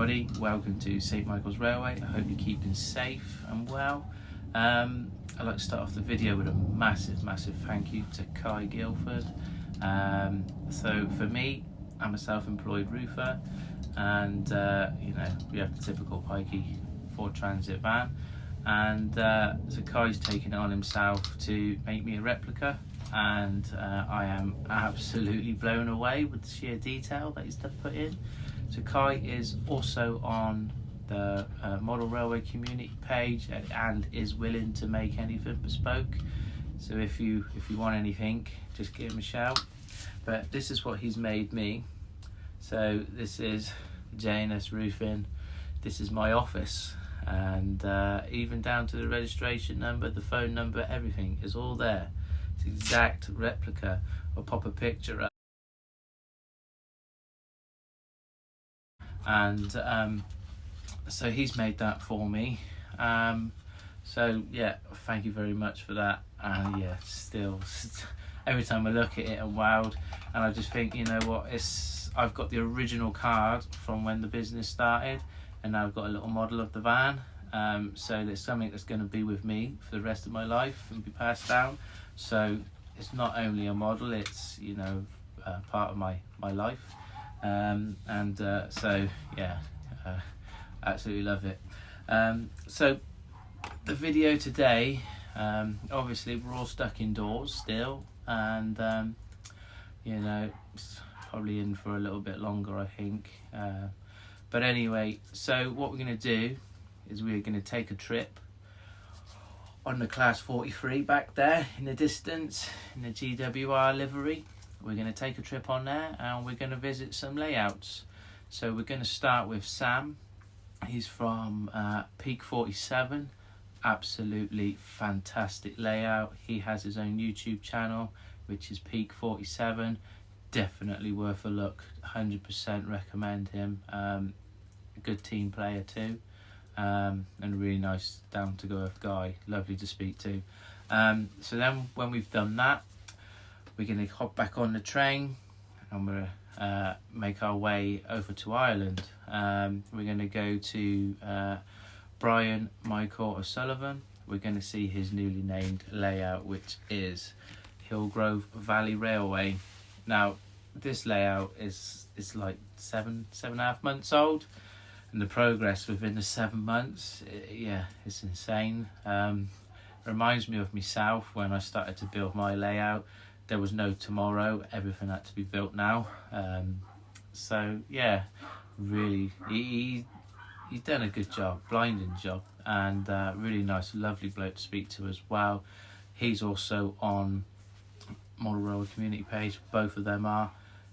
everybody, welcome to St Michael's Railway. I hope you're keeping safe and well. I'd like to start off the video with a massive thank you to Kai Guilford. So for me, I'm a self-employed roofer, and you know, we have the typical pikey Ford Transit van, and so Kai's taken it on himself to make me a replica, and I am absolutely blown away with the sheer detail that he's put in. So Kai is also on the model railway community page and is willing to make anything bespoke. So if you want anything, just give him a shout. But this is what he's made me. So this is JNS Roofing. This is my office, and even down to the registration number, the phone number, everything is all there. It's an exact replica. I'll pop a picture up. And so he's made that for me. So yeah, thank you very much for that. And yeah, still every time I look at it, I'm wowed, and I just think, you know what, I've got the original card from when the business started, and now I've got a little model of the van. So there's something that's going to be with me for the rest of my life and be passed down. So it's not only a model, it's, you know, part of my life. So yeah, absolutely love it. So the video today, obviously we're all stuck indoors still, and you know, it's probably in for a little bit longer, I think. But anyway, so what we're going to do is we're going to take a trip on the Class 43 back there in the distance, in the GWR livery. We're going to take a trip on there, and we're going to visit some layouts. So we're going to start with Sam. He's from Peak 47. Absolutely fantastic layout. He has his own YouTube channel, which is Peak 47. Definitely worth a look. 100% recommend him. A good team player too, and a really nice, down-to-earth guy. Lovely to speak to. So then when we've done that, we're going to hop back on the train, and we're going to make our way over to Ireland. We're going to go to Brian Michael O'Sullivan. We're going to see his newly named layout, which is Hillgrove Valley Railway. Now, this layout is like seven and a half months old, and the progress within the 7 months, yeah, it's insane. Reminds me of myself when I started to build my layout. There was no tomorrow, everything had to be built now. So yeah, really, he's done a good job, blinding job, and really nice, lovely bloke to speak to as well. He's also on Model Railway community page, both of them are.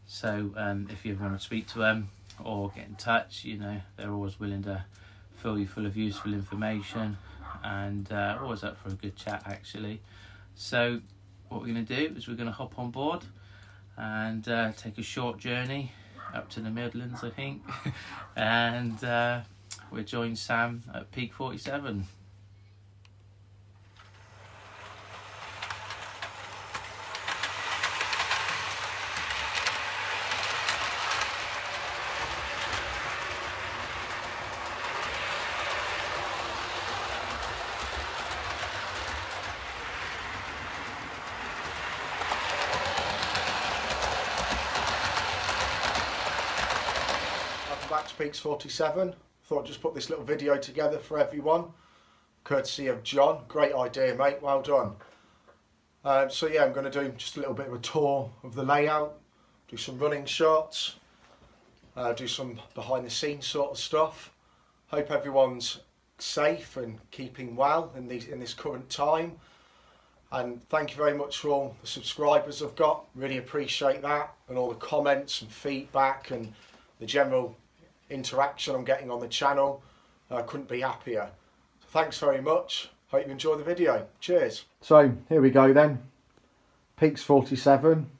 So if you ever want to speak to them or get in touch, you know, they're always willing to fill you full of useful information, and always up for a good chat actually. So what we're going to do is we're going to hop on board and take a short journey up to the Midlands, I think, and we'll join Sam at Peak 47. Back to Peaks 47. Thought I'd just put this little video together for everyone, courtesy of John. Great idea, mate, well done. So yeah, I'm going to do just a little bit of a tour of the layout, do some running shots, do some behind the scenes sort of stuff. Hope everyone's safe and keeping well in this current time, and thank you very much for all the subscribers I've got. Really appreciate that, and all the comments and feedback and the general interaction I'm getting on the channel. I couldn't be happier. So thanks very much. Hope you enjoy the video. Cheers. So here we go then. Peaks 47,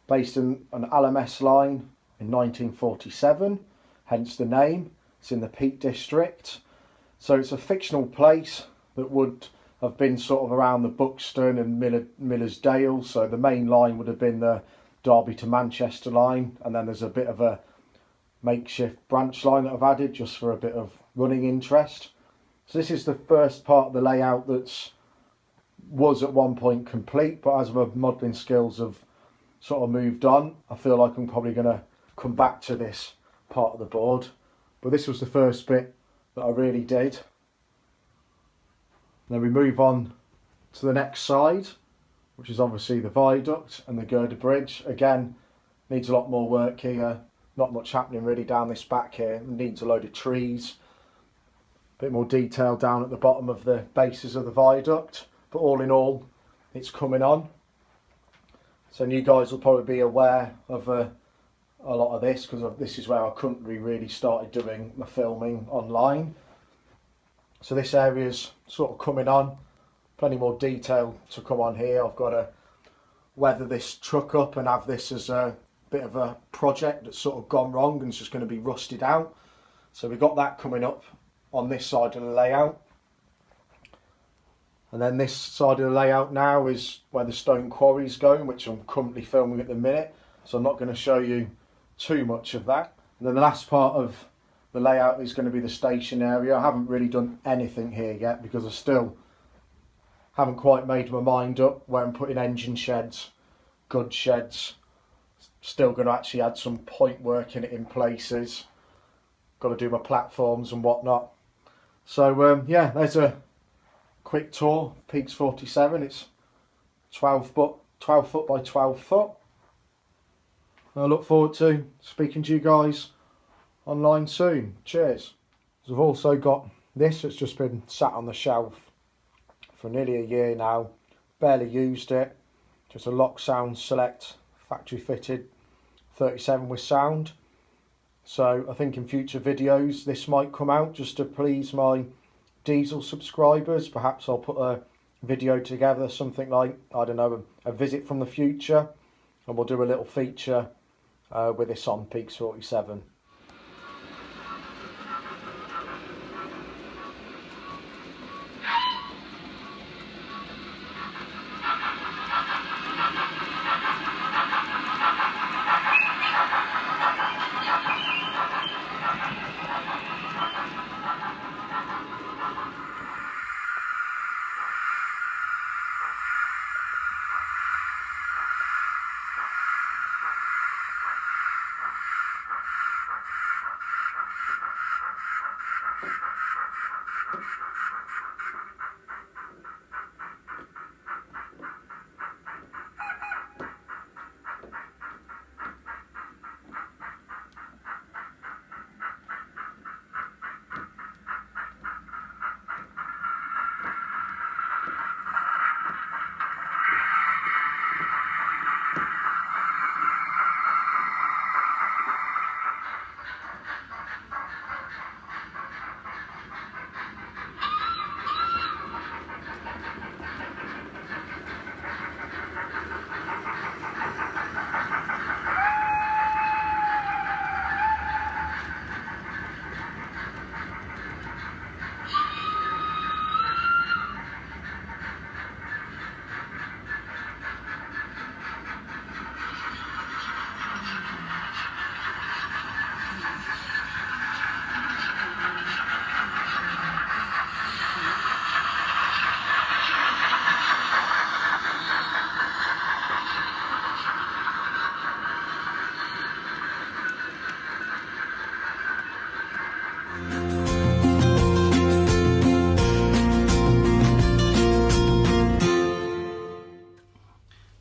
based on an LMS line in 1947, hence the name. It's in the Peak District. So it's a fictional place that would have been sort of around the Buxton and Miller's Dale. So the main line would have been the Derby to Manchester line, and then there's a bit of a makeshift branch line that I've added just for a bit of running interest. So this is the first part of the layout was at one point complete, but as my modelling skills have sort of moved on, I feel like I'm probably going to come back to this part of the board. But this was the first bit that I really did. Then we move on to the next side, which is obviously the viaduct and the girder bridge. Again, needs a lot more work here. Not much happening really down this back here. It needs a load of trees. A bit more detail down at the bottom of the bases of the viaduct. But all in all, it's coming on. So you guys will probably be aware of a lot of this, because this is where I currently really started doing my filming online. So this area's sort of coming on. Plenty more detail to come on here. I've got to weather this truck up and have this as a bit of a project that's sort of gone wrong and it's just going to be rusted out. So we've got that coming up on this side of the layout. And then this side of the layout now is where the stone quarry is going, which I'm currently filming at the minute. So I'm not going to show you too much of that. And then the last part of the layout is going to be the station area. I haven't really done anything here yet because I still haven't quite made my mind up where I'm putting engine sheds, goods sheds. Still going to actually add some point work in it in places. Got to do my platforms and whatnot. So yeah, there's a quick tour of Peaks 47. It's 12 foot by 12 foot. I look forward to speaking to you guys online soon. Cheers. I've also got this that's just been sat on the shelf for nearly a year now. Barely used it. Just a Lock Sound Select factory fitted 37 with sound. So I think in future videos this might come out just to please my diesel subscribers. Perhaps I'll put a video together, something like, I don't know, a visit from the future, and we'll do a little feature with this on Peaks 47.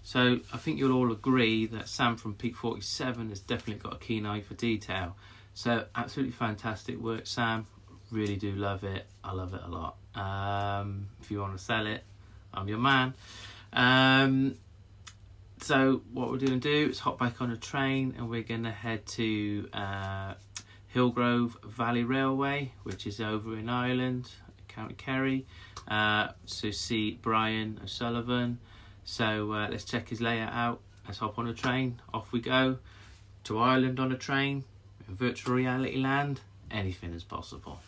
So I think you'll all agree that Sam from Peak 47 has definitely got a keen eye for detail. So absolutely fantastic work, Sam. Really do love it. I love it a lot. If you want to sell it, I'm your man. So what we're going to do is hop back on a train and we're going to head to Hillgrove Valley Railway, which is over in Ireland, County Kerry, to see Brian OSullivan. So let's check his layout out. Let's hop on a train. Off we go to Ireland on a train. In virtual reality land, anything is possible.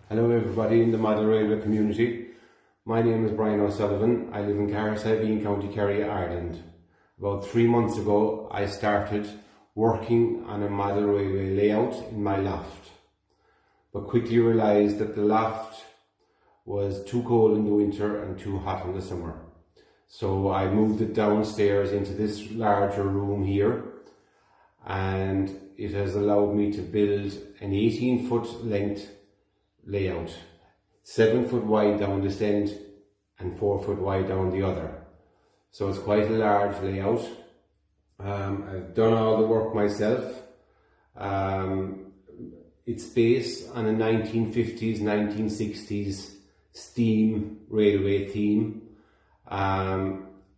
Hello everybody in the model railway community. My name is Brian O'Sullivan. I live in Carrick, County Kerry, Ireland. About 3 months ago I started working on a model railway layout in my loft, but quickly realised that the loft was too cold in the winter and too hot in the summer. So I moved it downstairs into this larger room here, and it has allowed me to build an 18-foot length layout, 7 foot wide down this end and 4 foot wide down the other. So it's quite a large layout. I've done all the work myself. It's based on a 1950s, 1960s steam railway theme,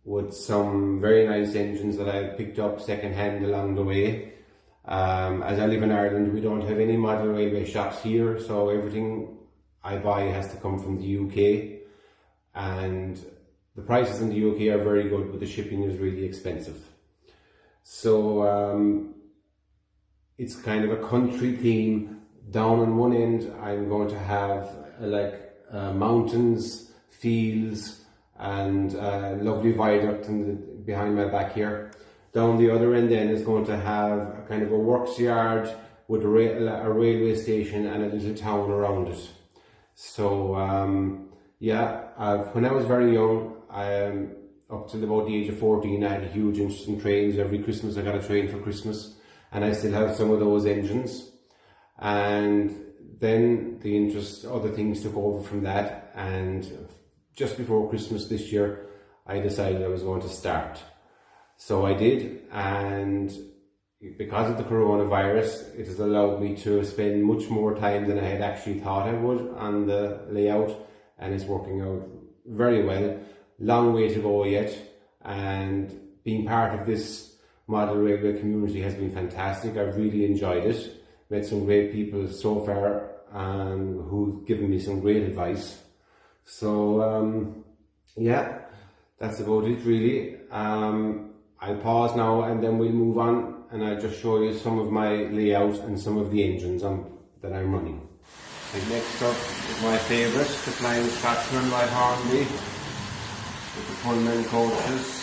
with some very nice engines that I picked up second hand along the way. As I live in Ireland, we don't have any model railway shops here, so everything I buy has to come from the UK, and the prices in the UK are very good, but the shipping is really expensive. So it's kind of a country theme. Down on one end I'm going to have mountains, fields, and lovely viaduct behind my back here. Down the other end then is going to have a kind of a works yard with a railway station and a little town around it. So when I was very young, up till about the age of 14, I had a huge interest in trains. Every Christmas I got a train for Christmas, and I still have some of those engines. And then the interest, other things took over from that, and just before Christmas this year I decided I was going to start. So I did, and because of the coronavirus, it has allowed me to spend much more time than I had actually thought I would on the layout, and it's working out very well. Long way to go yet, and being part of this model railway community has been fantastic. I've really enjoyed it. Met some great people so far, who've given me some great advice. So that's about it really. I'll pause now and then we'll move on, and I'll just show you some of my layout and some of the engines that I'm running. And next up is my favourite, the Flying Scotsman by Hornby, with the Pullman coaches.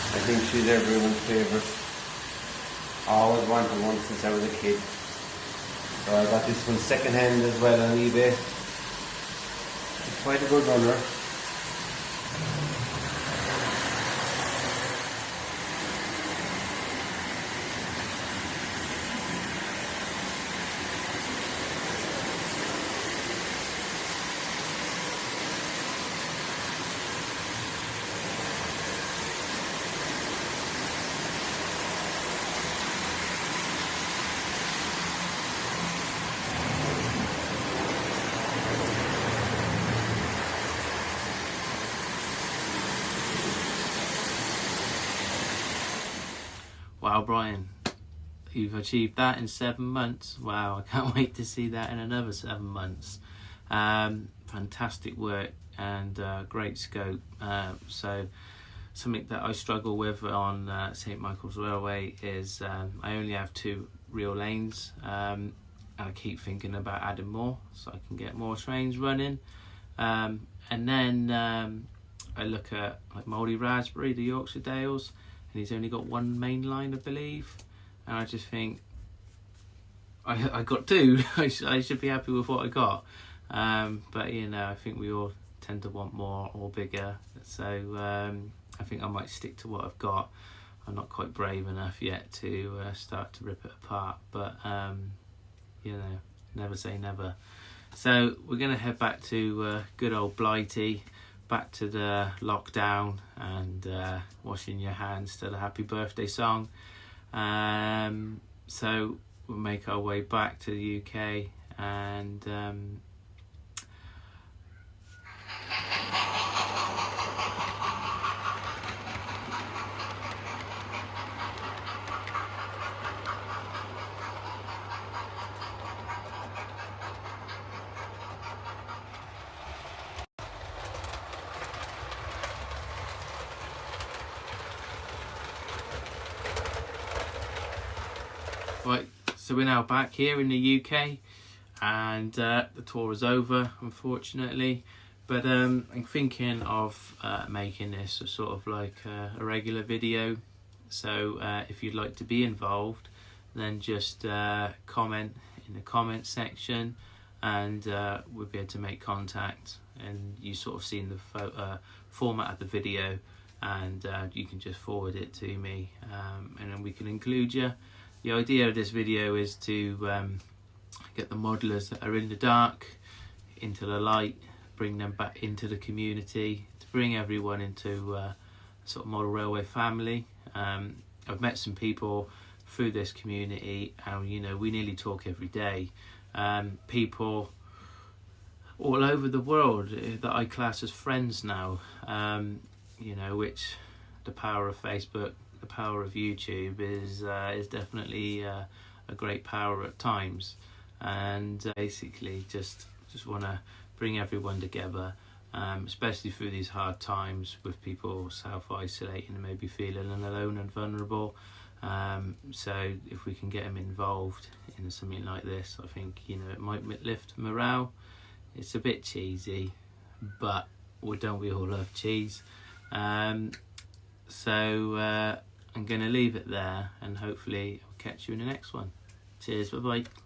I think she's everyone's favourite. I always wanted one since I was a kid. So I got this one second hand as well on eBay. It's quite a good runner. Wow, Brian, you've achieved that in 7 months. Wow, I can't wait to see that in another 7 months. Fantastic work and great scope. So something that I struggle with on St Michael's Railway is I only have 2 real lanes, and I keep thinking about adding more so I can get more trains running. And then I look at like Mouldy Raspberry, the Yorkshire Dales, and he's only got 1 main line, I believe, and I just think I got 2. I should be happy with what I got, but you know, I think we all tend to want more or bigger, so I think I might stick to what I've got. I'm not quite brave enough yet to start to rip it apart, but you know, never say never. So we're going to head back to good old Blighty, back to the lockdown and washing your hands to the happy birthday song. So we'll make our way back to the UK and So we're now back here in the UK, and the tour is over, unfortunately. But I'm thinking of making this a sort of like a regular video. So if you'd like to be involved, then just comment in the comment section, and we'll be able to make contact. And you sort of seen the format of the video, and you can just forward it to me, and then we can include you. The idea of this video is to get the modelers that are in the dark into the light, bring them back into the community, to bring everyone into a sort of model railway family. I've met some people through this community, and you know, we nearly talk every day. People all over the world that I class as friends now, you know, which the power of Facebook, the power of YouTube is definitely a great power at times. And basically just want to bring everyone together, especially through these hard times with people self-isolating and maybe feeling alone and vulnerable. So if we can get them involved in something like this, I think, you know, it might lift morale. It's a bit cheesy, but don't we all love cheese? So I'm going to leave it there, and hopefully I'll catch you in the next one. Cheers, bye bye.